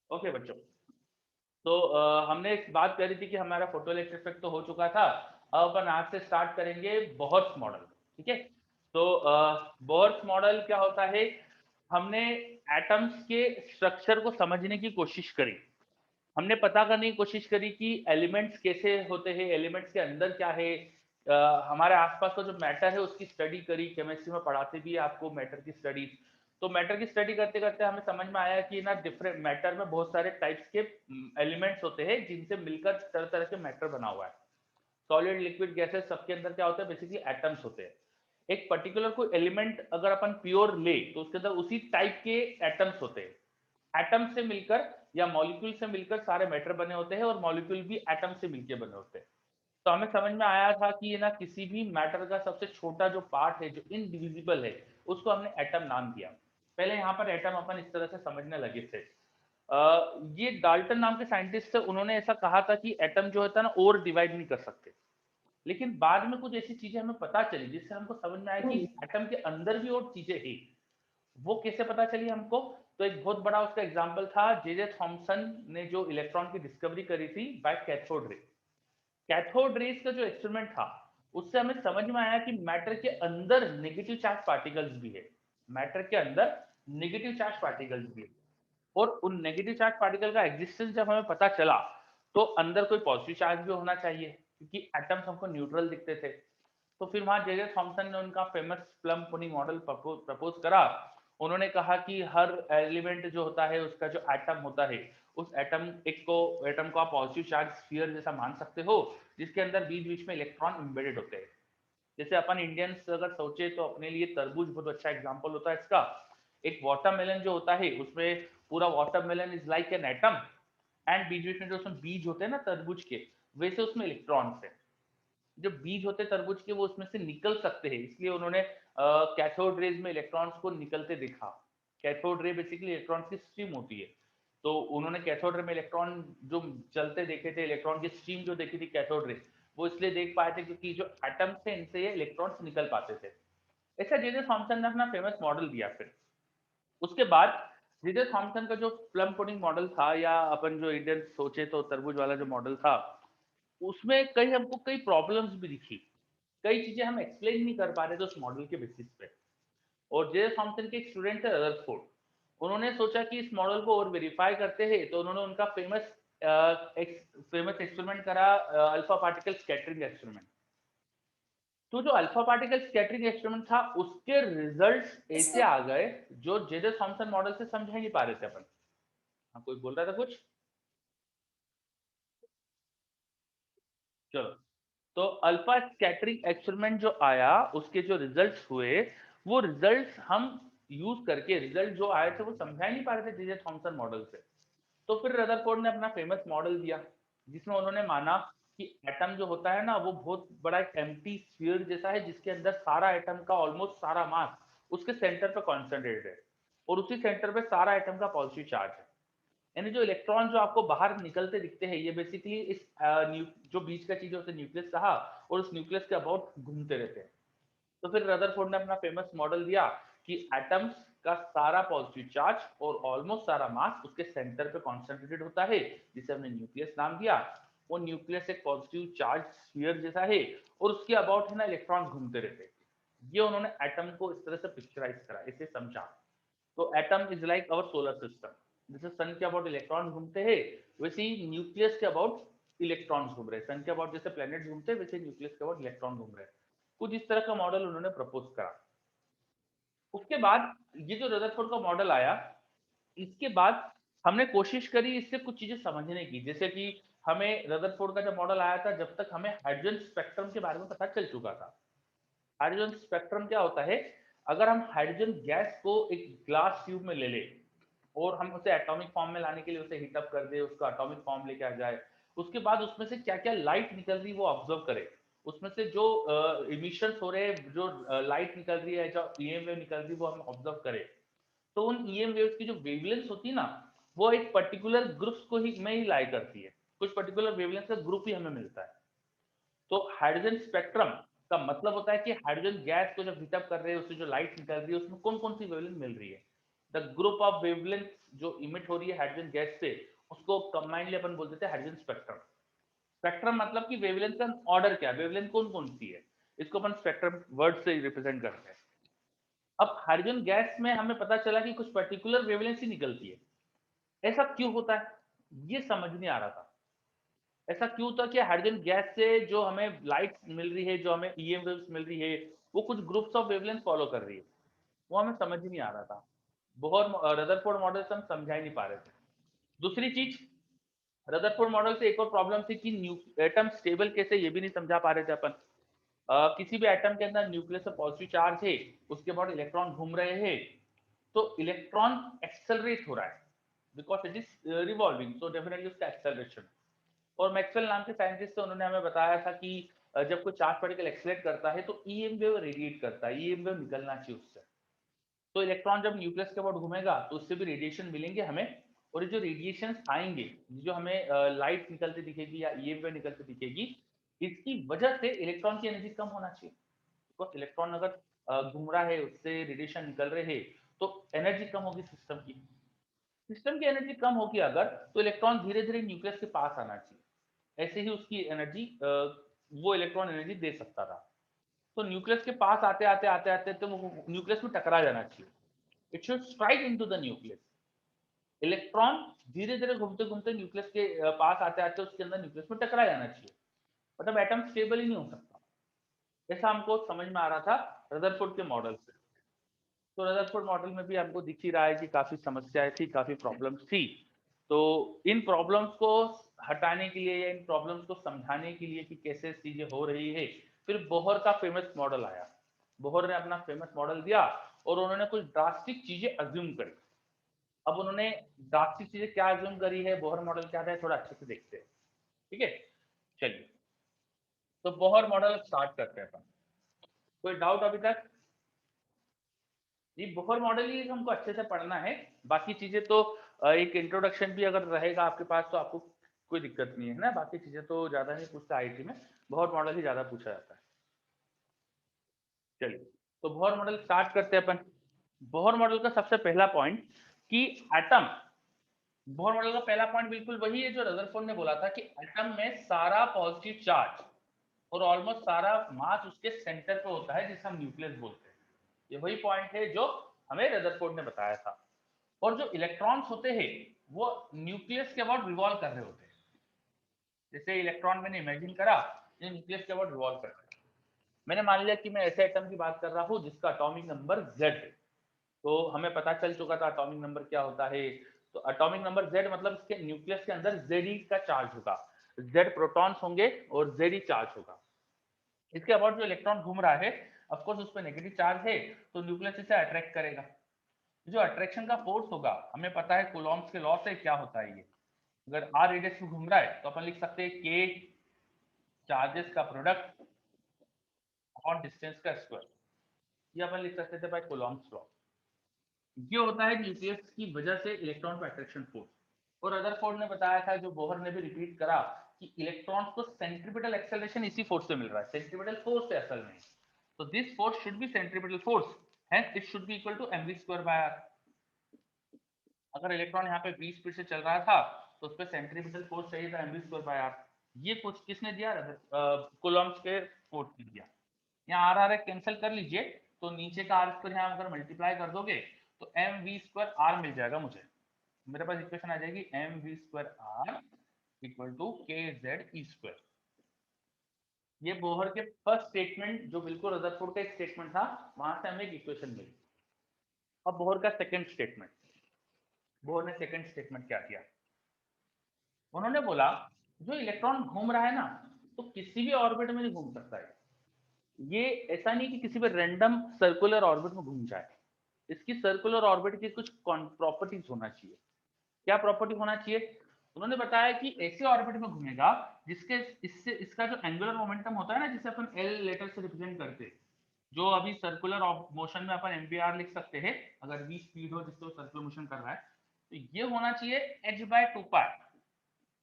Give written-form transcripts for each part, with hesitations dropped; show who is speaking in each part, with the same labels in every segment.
Speaker 1: Okay बच्चों, तो हमने एक बात करी थी कि हमारा फोटोइलेक्ट्रिक इफेक्ट तो हो चुका था। अब अपन आज से स्टार्ट करेंगे बोहर्स मॉडल। ठीक है, तो बोहर्स मॉडल क्या होता है? हमने एटम्स के स्ट्रक्चर को समझने की कोशिश करी। हमने पता करने की कोशिश करी कि एलिमेंट्स कैसे होते हैं, एलिमेंट्स के अंदर क्या है। हमारे आसपास का जो मैटर है उसकी स्टडी करी। केमिस्ट्री में पढ़ाते भी है आपको मैटर की स्टडी। तो मैटर की स्टडी करते करते हमें समझ में आया कि ना डिफरेंट मैटर में बहुत सारे टाइप्स के एलिमेंट्स होते हैं जिनसे मिलकर तरह तरह के मैटर बना हुआ है। सॉलिड, लिक्विड, गैसेस, सबके अंदर क्या होता है? बेसिकली एटम्स होते हैं। एक पर्टिकुलर कोई एलिमेंट अगर अपन प्योर ले तो उसके अंदर उसी टाइप के एटम्स होते हैं। एटम से मिलकर या मॉलिक्यूल से मिलकर सारे मैटर बने होते हैं, और मॉलिक्यूल भी एटम से मिलकर बने होते हैं। तो हमें समझ में आया था कि ना किसी भी मैटर का सबसे छोटा जो पार्ट है, जो इनडिविजिबल है, उसको हमने एटम नाम दिया। पहले यहाँ पर एटम अपन इस तरह से समझने लगे थे। ये डाल्टन नाम के साइंटिस्ट थे, उन्होंने ऐसा कहा था कि एटम जो होता है ना और डिवाइड नहीं कर सकते। लेकिन बाद में कुछ ऐसी चीजें हमें पता चली जिससे हमको समझ में आया कि एटम के अंदर भी और चीजें हैं। वो कैसे पता चली हमको? तो एक बहुत बड़ा उसका एग्जांपल था जे जे थॉमसन ने जो इलेक्ट्रॉन की डिस्कवरी करी थी by cathode ray. Cathode rays का जो एक्सपेरिमेंट था, उससे हमें समझ में आया कि मैटर के अंदर नेगेटिव चार्ज पार्टिकल्स भी है। मैटर के अंदर नेगेटिव चार्ज पार्टिकल्स भी है। और उन नेगेटिव चार्ज पार्टिकल का एग्जिस्टेंस जब हमें पता चला, तो अंदर कोई पॉजिटिव चार्ज भी होना चाहिए, क्योंकि एटम्स हमको न्यूट्रल दिखते थे। तो फिर वहां जे जे थॉमसन ने उनका famous plum pudding model propose करा। उन्होंने कहा कि हर एलिमेंट जो होता है उसका जो एटम होता है, उस एटम को आप पॉजिटिव चार्ज स्फीयर जैसा मान सकते हो, जिसके अंदर बीच बीच में इलेक्ट्रॉन एम्बेडेड होते हैं। जैसे अपन इंडियंस अगर सोचे तो अपने लिए तरबूज बहुत अच्छा एग्जाम्पल होता है इसका। एक वाटरमेलन जो होता है उसमें पूरा watermelon is like an atom, and बीच बीच में जो उसमें बीज होते हैं ना तरबूज के, वैसे उसमें इलेक्ट्रॉन्स है। जो बीज होते हैं तरबूज के वो उसमें से निकल सकते हैं, इसलिए उन्होंने कैथोड रेज में इलेक्ट्रॉन्स को निकलते देखा। कैथोड रे बेसिकली इलेक्ट्रॉन की स्ट्रीम होती है। तो उन्होंने कैथोड रे में इलेक्ट्रॉन जो चलते देखे थे, इलेक्ट्रॉन की स्ट्रीम जो देखी थी कैथोड रे, वो इसलिए देख पाए थे क्योंकि जो एटम थे इनसे ये इलेक्ट्रॉन्स निकल पाते थे। ऐसा जे जे थॉमसन ने अपना फेमस मॉडल दिया। फिर उसके बाद जे जे थॉमसन का जो प्लम पुडिंग मॉडल था, या अपन जो इंडियन सोचे तो तरबूज वाला जो मॉडल था, उसमें कई हमको कई प्रॉब्लम्स भी दिखी। कई चीजें हम एक्सप्लेन नहीं कर पा रहे थे उस मॉडल के बेसिस पे। और जे थॉमसन के एक स्टूडेंट थे रदरफोर्ड। उन्होंने सोचा कि इस मॉडल को और वेरीफाई करते हैं, तो उन्होंने उनका फेमस एक्सपेरिमेंट करा, अल्फा पार्टिकल स्कैटरिंग एक्सपेरिमेंट। तो जो अल्फा पार्टिकल स्कैटरिंग एक्सपेरिमेंट था उसके रिजल्ट्स ऐसे आ गए जो जे जे थॉमसन मॉडल से समझ ही नहीं पा रहे थे अपन। हाँ, कोई बोल रहा था कुछ? चलो, तो अल्फा स्कैटरिंग एक्सपेरिमेंट जो आया, उसके जो रिजल्ट्स हुए, वो रिजल्ट्स हम यूज करके, रिजल्ट जो आए थे वो समझा ही नहीं पा रहे थे जे जे थॉमसन मॉडल से। तो फिर रदरफोर्ड ने अपना फेमस मॉडल दिया, जिसमें उन्होंने माना कि एटम जो होता है ना वो बहुत बड़ा एक एम्प्टी स्फीयर जैसा है, जिसके अंदर सारा एटम का ऑलमोस्ट सारा मास उसके सेंटर पे कॉन्सेंट्रेटेड है, और उसी सेंटर पे सारा एटम का पॉजिटिव चार्ज है। यानी जो इलेक्ट्रॉन जो आपको बाहर निकलते दिखते हैं, ये बेसिकली इस जो बीच का चीज है उसे न्यूक्लियस कहा, और उस न्यूक्लियस के अबाउट घूमते रहते हैं। तो फिर रदरफोर्ड ने अपना फेमस मॉडल दिया कि एटम्स का सारा पॉजिटिव चार्ज और ऑलमोस्ट सारा मास उसके सेंटर पे कॉन्सेंट्रेटेड होता है, जिसे हमने न्यूक्लियस नाम दिया। वो न्यूक्लियस एक पॉजिटिव चार्ज स्फीयर जैसा है, और उसके अबाउट है ना इलेक्ट्रॉन घूमते रहते हैं। ये उन्होंने एटम को इस तरह से पिक्चराइज करा, इसे समझा। तो atom is like our solar system. जैसे सन के अबाउट इलेक्ट्रॉन घूमते हैं, वैसे ही न्यूक्लियस के अबाउट इलेक्ट्रॉन्स घूम रहे हैं। सन के अबाउट जैसे प्लैनेट्स घूमते हैं, वैसे न्यूक्लियस के अबाउट इलेक्ट्रॉन घूम रहे हैं। कुछ इस तरह का मॉडल उन्होंने प्रपोज करा। उसके बाद ये जो रदरफोर्ड का मॉडल आया, इसके बाद हमने कोशिश करी इससे कुछ चीजें समझने की। जैसे कि हमें रदरफोर्ड का जब मॉडल आया था, जब तक हमें हाइड्रोजन स्पेक्ट्रम के बारे में पता चल चुका था। हाइड्रोजन स्पेक्ट्रम क्या होता है? अगर हम हाइड्रोजन गैस को एक ग्लास ट्यूब में ले ले, और हम उसे एटॉमिक फॉर्म में लाने के लिए उसे हीट अप कर दे, उसका एटॉमिक फॉर्म लेके आ जाए, उसके बाद उसमें से क्या क्या लाइट निकल रही है वो ऑब्जर्व करे, उसमें से जो इमिशंस हो रहे हैं, जो लाइट निकल रही है, जो ईएम वेव निकल रही है, वो हम ऑब्जर्व करें, तो उन ईएम वेव्स की जो वेवलेंथ होती है ना, वो एक पर्टिकुलर ग्रुप्स को ही में ही लाई करती है। कुछ पर्टिकुलर वेवलेंथ का ग्रुप ही हमें मिलता है। तो हाइड्रोजन स्पेक्ट्रम का मतलब होता है कि हाइड्रोजन गैस को जब हीटअप कर रहे हैं, उससे जो लाइट निकल रही है उसमें कौन कौन सी वेवलेंथ मिल रही है। द ग्रुप ऑफ वेवलेंथ जो इमिट हो रही है हाइड्रोजन गैस से, उसको कंबाइनली अपन बोल देते हैं हाइड्रोजन स्पेक्ट्रम। स्पेक्ट्रम मतलब कि वेवलेंथ का ऑर्डर क्या है, वेवलेंथ कौन कौन सी है, इसको अपन स्पेक्ट्रम वर्ड से रिप्रेजेंट करते हैं। अब हाइड्रोजन गैस में हमें पता चला कि कुछ पर्टिकुलर वेवलेंथ ही निकलती है। ऐसा क्यों होता है, ये समझ नहीं आ रहा था। ऐसा क्यों था कि हाइड्रोजन गैस से जो हमें लाइट मिल रही है, जो हमें ईएम वेव्स मिल रही है, वो कुछ ग्रुप्स ऑफ वेवलेंथ फॉलो कर रही है, वो हमें समझ ही नहीं आ रहा था। बोहर रदरफोर्ड मॉडल से हम समझा ही नहीं पा रहे थे। दूसरी चीज, रदरफोर्ड मॉडल से एक और प्रॉब्लम थी कि एटम स्टेबल कैसे, ये भी नहीं समझा पा रहे थे अपन। किसी भी एटम के अंदर न्यूक्लियस पर पॉजिटिव चार्ज है, उसके बाद इलेक्ट्रॉन घूम रहे हैं, तो इलेक्ट्रॉन एक्सेलरेट हो रहा है because it is revolving, so definitely उसका एक्सेलरेशन। और मैक्सवेल नाम के साइंटिस्ट थे, उन्होंने हमें बताया था कि जब कोई चार्ज पार्टिकल एक्सेलरेट करता है तो ईएम वेव रेडिएट करता है, ईएम वेव निकलना चाहिए उससे। तो इलेक्ट्रॉन जब न्यूक्लियस के अबाउट घूमेगा तो उससे भी रेडिएशन मिलेंगे हमें, और ये जो रेडिएशन आएंगे, जो हमें लाइट निकलती दिखेगी या ईएम वेव निकलती दिखेगी, इसकी वजह से इलेक्ट्रॉन की एनर्जी कम होना चाहिए। बिकॉज इलेक्ट्रॉन अगर घूम रहा है, उससे रेडिएशन निकल रहे हैं, तो एनर्जी कम होगी सिस्टम की। सिस्टम की एनर्जी कम होगी अगर, तो इलेक्ट्रॉन धीरे धीरे न्यूक्लियस के पास आना चाहिए, ऐसे ही उसकी एनर्जी, वो इलेक्ट्रॉन एनर्जी दे सकता था। तो न्यूक्लियस के पास आते आते आते आते तो वो न्यूक्लियस में टकरा जाना चाहिए, it should strike into the nucleus. Electron धीरे धीरे घूमते घूमते न्यूक्लियस के पास आते आते उसके अंदर न्यूक्लियस में टकरा जाना चाहिए, मतलब एटम स्टेबल ही नहीं हो सकता। ऐसा हमको समझ में आ रहा था रदरफोर्ड के मॉडल से। तो रदरफोर्ड मॉडल में भी हमको दिख ही रहा है कि काफी समस्याएं थी, काफी प्रॉब्लम्स थी। तो इन प्रॉब्लम्स को हटाने के लिए या इन प्रॉब्लम्स को समझाने के लिए कि कैसे चीजें हो रही है, फिर बोहर का फेमस मॉडल आया। बोहर ने अपना फेमस मॉडल दिया और उन्होंने कुछ ड्रास्टिक चीजें अज्यूम करी। अब उन्होंने ड्रास्टिक चीजें क्या अज्यूम करी है, बोहर मॉडल क्या था, थोड़ा अच्छे से देखते हैं। ठीक है, चलिए। तो बोहर मॉडल स्टार्ट करते हैं अपन। कोई डाउट अभी तक? ये बोहर मॉडल ही हमको अच्छे से पढ़ना है, बाकी चीजें तो एक इंट्रोडक्शन भी अगर रहेगा आपके पास तो आपको कोई दिक्कत नहीं है ना, बाकी चीजें तो ज्यादा नहीं पूछता आईटी में, बोहर मॉडल ही ज्यादा पूछा जाता है। चलिए, तो बोहर मॉडल स्टार्ट करते हैं अपन। बोहर मॉडल का सबसे पहला पॉइंट कि एटम, बोहर मॉडल का पहला पॉइंट बिल्कुल वही है जो रदरफोर्ड ने बोला था कि एटम में सारा पॉजिटिव चार्ज और ऑलमोस्ट सारा मास उसके सेंटर पे होता है, जिसे हम न्यूक्लियस बोलते हैं। ये वही पॉइंट है जो हमें रदरफोर्ड ने बताया था। और जो इलेक्ट्रॉन्स होते हैं वो न्यूक्लियस के अबाउट रिवॉल्व कर रहे होते हैं। जैसे इलेक्ट्रॉन मैंने इमेजिन करा, ये न्यूक्लियस के अबाउट रिवॉल्व कर रहा है। मैंने मान लिया कि मैं ऐसे एटम की बात कर रहा हूँ जिसका एटॉमिक नंबर Z है। तो हमें पता चल चुका था एटॉमिक नंबर क्या होता है। तो एटॉमिक नंबर Z मतलब इसके न्यूक्लियस के अंदर Ze का चार्ज होगा, Z प्रोटॉन्स होंगे और Ze चार्ज होगा। इसके अबाउट जो इलेक्ट्रॉन घूम रहा है, ऑफ कोर्स उस पर नेगेटिव चार्ज है, तो न्यूक्लियस इसे अट्रैक्ट करेगा। जो अट्रैक्शन का फोर्स होगा, हमें पता है कूलॉम्स के लॉ से क्या होता है ये। अगर r रेडियस में घूम रहा है तो अपन लिख सकते हैं k चार्जेस का प्रोडक्ट अपॉन डिस्टेंस का स्क्वायर, ये अपन लिख सकते थे बाय कूलॉम्स लॉ। ये होता है न्यूक्लियस की वजह से इलेक्ट्रॉन का अट्रैक्शन फोर्स। और रदरफोर्ड ने बताया था, जो बोहर ने भी रिपीट करा, कि इलेक्ट्रॉन्स को सेंट्रीपिटल एक्सेलरेशन इसी फोर्स से मिल रहा है, सेंट्रीपिटल फोर्स से असल में। तो this force should be centripetal force, hence it should be equal to mv square by r। अगर इलेक्ट्रॉन यहाँ पे 20 स्पीड से चल रहा था तो उस पर सेंट्रीपिटल फोर्स चाहिए था mv स्क्वायर बाय r। ये कुछ किसने दिया, कूलॉम्स के फोर्स ने दिया। यहाँ आर आर कैंसिल कर लीजिए, तो नीचे का आर स्क्वायर यहाँ अगर मल्टीप्लाई कर दोगे तो एम वी स्क्वायर आर मिल जाएगा मुझे। मेरे पास इक्वेशन आ जाएगी M V square R equal to K Z E square. ये बोहर के फर्स्ट स्टेटमेंट, जो बिल्कुल रदरफोर्ड का एक स्टेटमेंट था, वहां से हमें एक इक्वेशन मिली। अब बोहर का सेकंड स्टेटमेंट, बोहर ने सेकंड स्टेटमेंट क्या किया, उन्होंने बोला जो इलेक्ट्रॉन घूम रहा है ना, तो किसी भी ऑर्बिट में नहीं घूम सकता है। ये ऐसा नहीं कि किसी भी रैंडम सर्कुलर ऑर्बिट में घूम जाए, इसकी सर्कुलर ऑर्बिट की कुछ प्रॉपर्टीज होना चाहिए। क्या प्रॉपर्टी होना चाहिए, उन्होंने बताया कि ऐसे ऑर्बिट में घूमेगा जिसके, इससे इसका जो एंगुलर मोमेंटम होता है ना, जिसे अपन एल लेटर से रिप्रेजेंट करते हैं, जो अभी सर्कुलर मोशन में अपन एमवीआर लिख सकते हैं, अगर v स्पीड हो जिससे वो सर्कुलर मोशन कर रहा है, तो ये होना चाहिए h बाय 2 पाई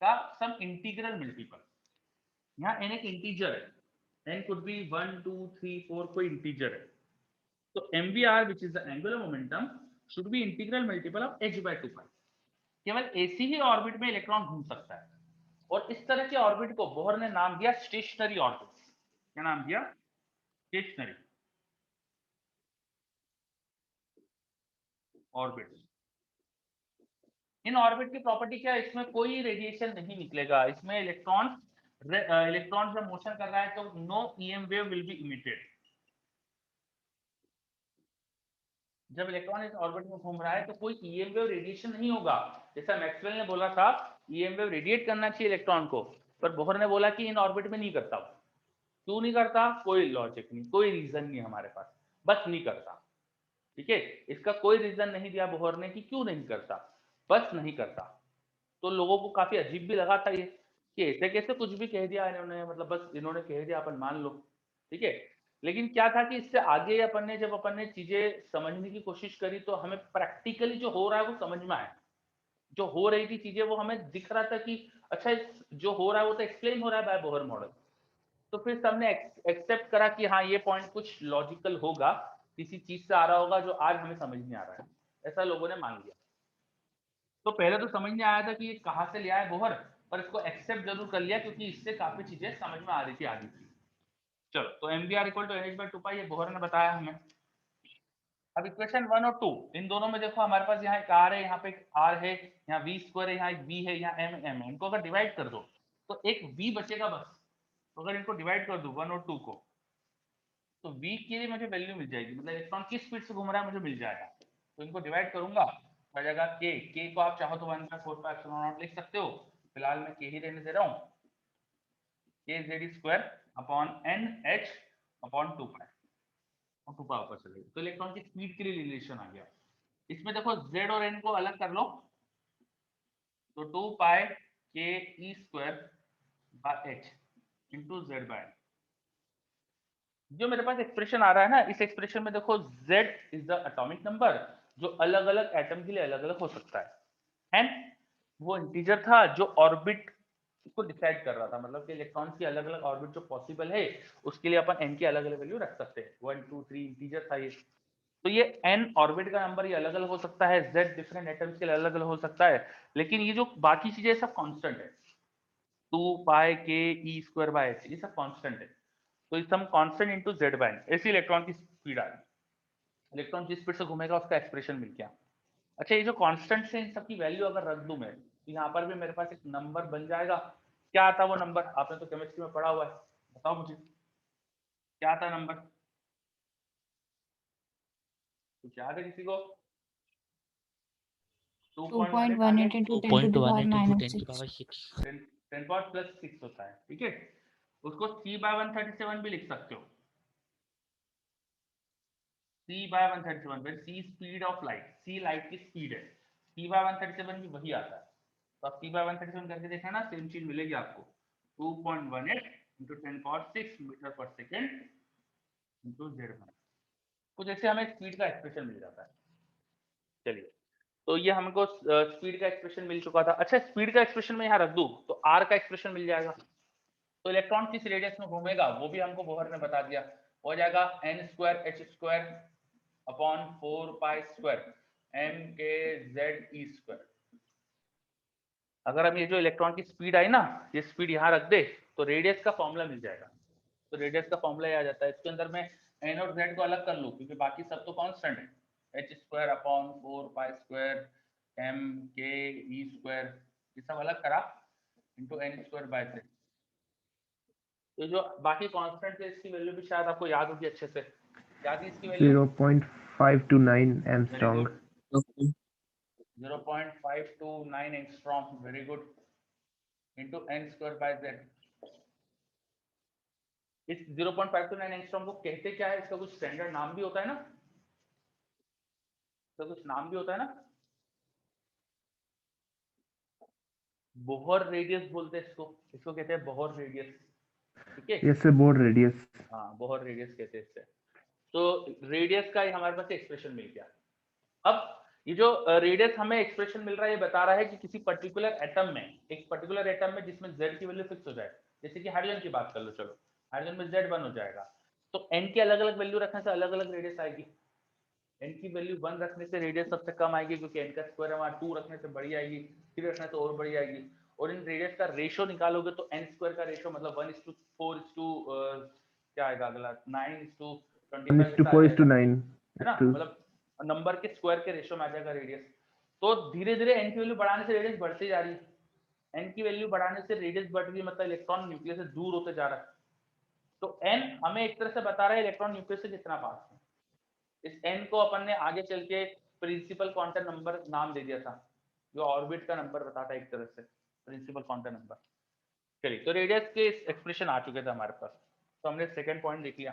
Speaker 1: का सम इंटीग्रल मल्टीपल। यहाँ n एक इंटीजर है, n कुड बी 1 2 3 4, कोई इंटीजर है। तो mvr which is the angular momentum, should be integral multiple of h by 2 पाई। केवल ऐसी ही ऑर्बिट में इलेक्ट्रॉन घूम सकता है, और इस तरह के ऑर्बिट को बोहर ने नाम दिया स्टेशनरी ऑर्बिट। क्या नाम दिया? Stationery orbit. इन ऑर्बिट की प्रॉपर्टी क्या है? इसमें कोई रेडिएशन नहीं निकलेगा, इसमें इलेक्ट्रॉन जब मोशन कर रहा है तो no EM wave will be emitted. जब इलेक्ट्रॉन इस ऑर्बिट में घूम रहा है तो कोई ईएम वेव रेडिएशन नहीं होगा। जैसा मैक्सवेल ने बोला था ईएम वेव रेडिएट करना चाहिए इलेक्ट्रॉन को, पर बोहर ने बोला कि इन ऑर्बिट में नहीं करता। क्यों नहीं करता? कोई लॉजिक नहीं, कोई रीजन नहीं हमारे पास, बस नहीं करता। ठीक है, इसका कोई रीजन नहीं दिया बोहर ने कि क्यों नहीं करता, बस नहीं करता। तो लोगों को काफी अजीब भी लगा था ये कि ऐसे कैसे कुछ भी कह दिया इन्होंने, मतलब बस इन्होंने कह दिया अपन मान लो। ठीक है, लेकिन क्या था कि इससे आगे जब अपन ने चीजें समझने की कोशिश करी तो हमें प्रैक्टिकली जो हो रहा है वो समझ में आया। जो हो रही थी चीजें वो हमें दिख रहा था कि अच्छा जो हो रहा है वो तो एक्सप्लेन हो रहा है बाय बोहर मॉडल। तो फिर सबने एक्सेप्ट करा कि हाँ ये पॉइंट कुछ लॉजिकल होगा, किसी चीज से आ रहा होगा जो आज हमें समझ नहीं आ रहा है, ऐसा लोगों ने मान लिया। तो पहले तो समझ नहीं आया था कि ये कहाँ से लिया है बोहर, पर इसको एक्सेप्ट जरूर कर लिया क्योंकि इससे काफी चीजें समझ में आ रही थी आगे की। चलो, तो M B R equal to N H by 2 pi ये बोहर ने बताया हमें। अब इक्वेशन 1 और 2 इन दोनों में देखो हमारे पास यहाँ एक आर है, यहाँ पे एक आर है, यहाँ वी स्क्वायर है, यहाँ एक वी है, यहाँ एम है। इनको अगर डिवाइड कर दो तो एक वी बचेगा बस। तो अगर इनको डिवाइड कर दो 1 और 2 को, तो v के लिए मुझे वैल्यू मिल जाएगी, मतलब इलेक्ट्रॉन किस स्पीड से घूम रहा है मुझे मिल जाएगा। तो इनको डिवाइड करूंगा, आ जाएगा k को आप चाहो तो 1/4 लिख सकते हो, फिलहाल मैं k ही रहने दे रहा हूँ। k z square upon n h upon 2 पाई, और 2 पाई ऊपर चले, तो इलेक्ट्रॉन की स्पीड के लिए रिलेशन आ गया। इसमें देखो z और n को अलग कर लो, तो 2 pi k e square by h into z by. जो मेरे पास एक्सप्रेशन आ रहा है ना, इस एक्सप्रेशन में देखो z is the atomic number जो अलग अलग एटम के लिए अलग अलग हो सकता है। n वो इंटीजर था जो ऑर्बिट को डिसाइड कर रहा था, मतलब कि इलेक्ट्रॉन की अलग अलग ऑर्बिट जो पॉसिबल है उसके लिए अपन n की अलग अलग वैल्यू रख सकते हैं। 1 2 3 इंटीजर था ये। तो ये n ऑर्बिट का नंबर ये अलग अलग हो सकता है, z डिफरेंट एटम्स के लिए अलग अलग हो सकता है, लेकिन ये जो बाकी चीजें सब कांस्टेंट है। 2 pi k e square by h ये सब कांस्टेंट है। तो इस some constant into z by n, ऐसी इलेक्ट्रॉन की स्पीड आ रही। इलेक्ट्रॉन जिस स्पीड से घूमेगा उसका एक्सप्रेशन मिल गया। अच्छा, ये जो कांस्टेंट है इन सब की वैल्यू अगर रख दूं मैं, तो यहाँ पर भी मेरे पास एक नंबर बन जाएगा। क्या आता वो नंबर? आपने तो केमिस्ट्री में पढ़ा हुआ है, बताओ मुझे क्या आता नंबर, कुछ याद है किसी को? 2.18 आगे
Speaker 2: 2.18 into 10 to the power
Speaker 3: 2.18 into 10 to the
Speaker 2: 9/6.
Speaker 3: power 6.
Speaker 1: 10 power plus 6 होता है। ठीक है, उसको c/137 भी लिख सकते हो। c/137 फिर c speed of light, c light की स्पीड है, c/137 भी वही आता है। तो आप c/137 करके देखना ना, सेम चीज मिलेगी आपको। 2.18 इंटू 10 पावर 6 मीटर पर सेकेंड इंटू z। कुछ ऐसे हमें स्पीड का एक्सप्रेशन मिल जाता है। चलिए, तो ये हमको स्पीड का एक्सप्रेशन मिल चुका था। अच्छा, स्पीड का एक्सप्रेशन में यहाँ रख दूं तो r का एक्सप्रेशन मिल जाएगा। तो इलेक्ट्रॉन किस रेडियस में घूमेगा वो भी हमको बोहर ने बता दिया, हो जाएगा n square h square upon 4 pi square m के z e स्क्वायर। अगर हम ये जो इलेक्ट्रॉन की स्पीड आई ना, ये स्पीड यहाँ रख दे तो रेडियस का फॉर्मूला मिल जाएगा। तो रेडियस का फॉर्मूला आ जाता है, इसके अंदर मैं n और z को अलग कर लूँ क्योंकि बाकी सब तो कांस्टेंट है। h square upon 4 pi square m के e स्क्वायर, ये सब अलग करा into n square by z। तो जो बाकी कांस्टेंट है इसकी वैल्यू भी शायद आपको याद होगी अच्छे से। याद है इसकी value?
Speaker 4: 0.529
Speaker 1: very
Speaker 4: angstrom.
Speaker 1: Good, 0.529 angstrom, very good, into n square by z। इस 0.529 एंगस्ट्रॉम को कहते क्या है? इसका कुछ स्टैंडर्ड नाम भी होता है ना, इसका कुछ नाम भी होता है ना, बोहर रेडियस बोलते हैं इसको, इसको कहते हैं बोहर रेडियस। ठीक है,
Speaker 4: यस सर, बोर्ड रेडियस।
Speaker 1: हाँ बोहर रेडियस कहते हैं इससे। तो रेडियस का हमारे पास एक्सप्रेशन मिल गया। अब ये जो रेडियस हमें एक्सप्रेशन मिल रहा है ये बता रहा है कि किसी पर्टिकुलर एटम में, एक पर्टिकुलर एटम में जिसमें z की वैल्यू फिक्स हो जाए, जैसे कि हाइड्रोजन की बात कर लो, चलो हाइड्रोजन में z1 हो जाएगा, तो n की अलग अलग वैल्यू रखने से अलग अलग रेडियस आएगी। n की वैल्यू 1 रखने से रेडियस सबसे कम आएगी, क्योंकि n का स्क्वायर हमारा 2 रखने से बड़ी आएगी, 3 रखने से और बड़ी आएगी। और इन रेडियस का रेशो निकालोगे तो n स्क्वायर का रेशो मतलब 1:4 क्या आएगा अगला, 9:25 ऐसा आ
Speaker 4: 1:4
Speaker 1: जाएगा,
Speaker 4: 9
Speaker 1: है ना, मतलब नंबर के स्क्वायर के रेशो में आ जाएगा रेडियस। तो धीरे धीरे n की वैल्यू बढ़ाने से रेडियस बढ़ती जा रही है, n की वैल्यू बढ़ाने से रेडियस बढ़ रही है, मतलब इलेक्ट्रॉन न्यूक्लियस से दूर होते जा रहा है। तो n हमें एक तरह से बता रहा है इलेक्ट्रॉन न्यूक्लियस से कितना पास है। इस n को अपन ने आगे चल के प्रिंसिपल क्वांटम नंबर नाम दे दिया था, जो ऑर्बिट का नंबर बताता है एक तरह से, प्रिंसिपल क्वांटम नंबर। चलिए, तो रेडियस के एक्सप्रेशन आ चुके थे हमारे पास, तो हमने सेकंड पॉइंट देख लिया।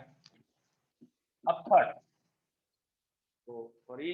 Speaker 1: अब थर्ड, तो सॉरी